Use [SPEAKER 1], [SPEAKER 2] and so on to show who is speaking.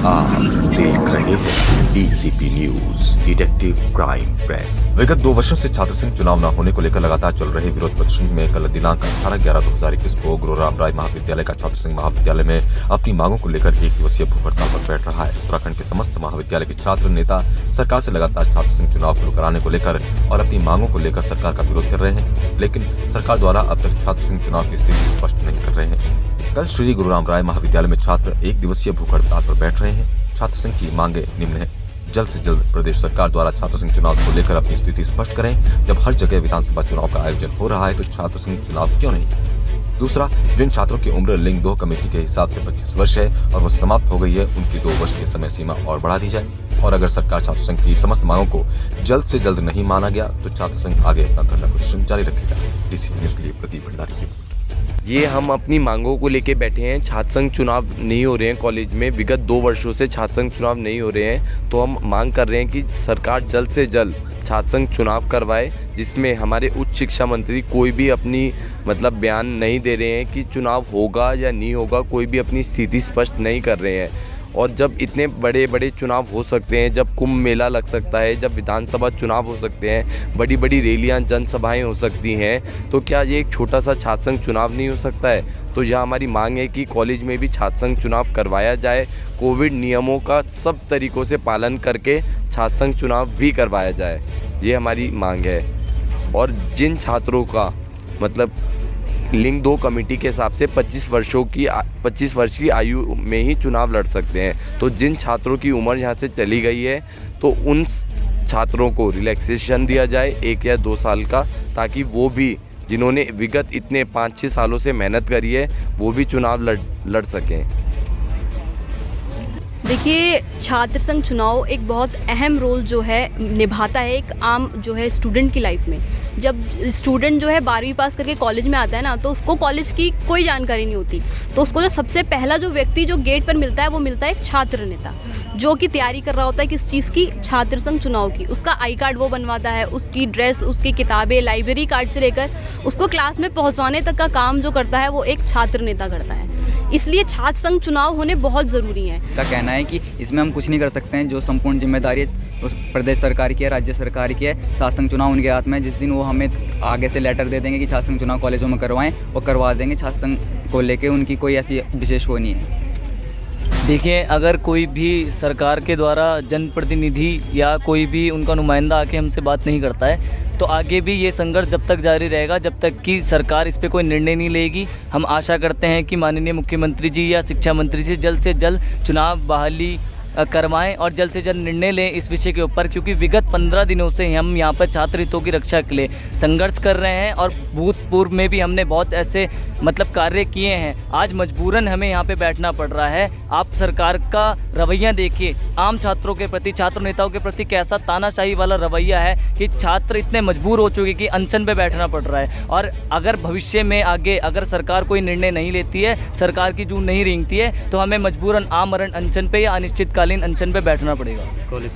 [SPEAKER 1] आप देख रहे हैं DCP news detective crime press. विगत 2 वर्षों से छात्र संघ चुनाव न होने को लेकर लगातार चल रहे विरोध प्रदर्शन में कल दिनांक 18/11/2021 को गुरु राम राय महाविद्यालय का छात्र संघ महाविद्यालय में अपनी मांगों को लेकर 1 दिवसीय भूख हड़ताल पर बैठ रहा है। उत्तराखंड के समस्त महाविद्यालय के छात्र नेता सरकार से लगातार छात्र संघ चुनाव शुरू कराने को लेकर और अपनी मांगों को लेकर सरकार का विरोध कर रहे हैं, लेकिन सरकार द्वारा अब तक छात्र संघ चुनाव की स्थिति स्पष्ट नहीं कर रहे हैं। कल श्री गुरु राम राय महाविद्यालय में छात्र 1 दिवसीय भूख हड़ताल पर बैठ रहे हैं। छात्र संघ की मांगे निम्न है: जल्द से जल्द प्रदेश सरकार द्वारा छात्र संघ चुनाव को लेकर अपनी स्थिति स्पष्ट करें। जब हर जगह विधानसभा चुनाव का आयोजन हो रहा है तो छात्र संघ चुनाव क्यों नहीं? दूसरा, जिन छात्रों की उम्र लिंग 2 कमेटी के हिसाब से 25 वर्ष है और वो समाप्त हो गई है, उनकी 2 वर्ष की समय सीमा और बढ़ा दी जाए। और अगर सरकार छात्र संघ की समस्त मांगों को जल्द से जल्द नहीं माना गया तो छात्र संघ आगे अपना धरना प्रदर्शन जारी रखेगा। डीसीपी न्यूज के लिए प्रदीप भंडारी।
[SPEAKER 2] ये हम अपनी मांगों को लेके बैठे हैं। छात्र संघ चुनाव नहीं हो रहे हैं कॉलेज में, विगत 2 वर्षों से छात्र संघ चुनाव नहीं हो रहे हैं, तो हम मांग कर रहे हैं कि सरकार जल्द से जल्द छात्र संघ चुनाव करवाए, जिसमें हमारे उच्च शिक्षा मंत्री कोई भी अपनी बयान नहीं दे रहे हैं कि चुनाव होगा या नहीं होगा, कोई भी अपनी स्थिति स्पष्ट नहीं कर रहे हैं। और जब इतने बड़े बड़े चुनाव हो सकते हैं, जब कुंभ मेला लग सकता है, जब विधानसभा चुनाव हो सकते हैं, बड़ी बड़ी रैलियां जनसभाएं हो सकती हैं, तो क्या ये एक छोटा सा छात्र संघ चुनाव नहीं हो सकता है? तो यह हमारी मांग है कि कॉलेज में भी छात्र संघ चुनाव करवाया जाए, कोविड नियमों का सब तरीक़ों से पालन करके छात्र संघ चुनाव भी करवाया जाए, ये हमारी मांग है। और जिन छात्रों का लिंग 2 कमेटी के हिसाब से 25 वर्ष की आयु में ही चुनाव लड़ सकते हैं, तो जिन छात्रों की उम्र यहाँ से चली गई है तो उन छात्रों को रिलैक्सेशन दिया जाए 1 या 2 साल का, ताकि वो भी जिन्होंने विगत इतने 5-6 सालों से मेहनत करी है वो भी चुनाव लड़ सकें।
[SPEAKER 3] देखिए, छात्र संघ चुनाव एक बहुत अहम रोल जो है निभाता है एक आम जो है स्टूडेंट की लाइफ में। जब स्टूडेंट जो है 12वीं पास करके कॉलेज में आता है ना, तो उसको कॉलेज की कोई जानकारी नहीं होती, तो उसको जो सबसे पहला जो व्यक्ति जो गेट पर मिलता है वो मिलता है एक छात्र नेता, जो कि तैयारी कर रहा होता है किस चीज़ की, छात्र संघ चुनाव की। उसका आई कार्ड वो बनवाता है, उसकी ड्रेस, उसकी किताबें, लाइब्रेरी कार्ड से लेकर उसको क्लास में पहुँचाने तक का काम जो करता है वो एक छात्र नेता करता है। इसलिए छात्र संघ चुनाव होने बहुत ज़रूरी है।
[SPEAKER 4] का कहना है कि इसमें हम कुछ नहीं कर सकते हैं, जो संपूर्ण जिम्मेदारी उस प्रदेश सरकार की है, राज्य सरकार की है। छात्र संघ चुनाव उनके हाथ में है। जिस दिन वो हमें आगे से लेटर दे देंगे कि छात्र संघ चुनाव कॉलेजों में करवाएं, वो करवा देंगे। छात्र संघ को लेके उनकी कोई ऐसी विशेष वो नहीं है।
[SPEAKER 5] देखिए, अगर कोई भी सरकार के द्वारा जनप्रतिनिधि या कोई भी उनका नुमाइंदा आके हमसे बात नहीं करता है, तो आगे भी ये संघर्ष जब तक जारी रहेगा, जब तक कि सरकार इस पे कोई निर्णय नहीं लेगी। हम आशा करते हैं कि माननीय मुख्यमंत्री जी या शिक्षा मंत्री जी जल्द से जल्द चुनाव बहाली करवाएं और जल्द से जल्द निर्णय लें इस विषय के ऊपर, क्योंकि विगत 15 दिनों से हम यहाँ पर छात्र हितों की रक्षा के लिए संघर्ष कर रहे हैं और भूतपूर्व में भी हमने बहुत ऐसे कार्य किए हैं। आज मजबूरन हमें यहाँ पे बैठना पड़ रहा है। आप सरकार का रवैया देखिए, आम छात्रों के प्रति, छात्र नेताओं के प्रति कैसा तानाशाही वाला रवैया है कि छात्र इतने मजबूर हो चुके कि अनशन पे बैठना पड़ रहा है। और अगर भविष्य में आगे अगर सरकार कोई निर्णय नहीं लेती है, सरकार की जून नहीं रेंगती है, तो हमें मजबूरन आमरण अनशन पे या अनिश्चितकालीन अनशन पे बैठना पड़ेगा।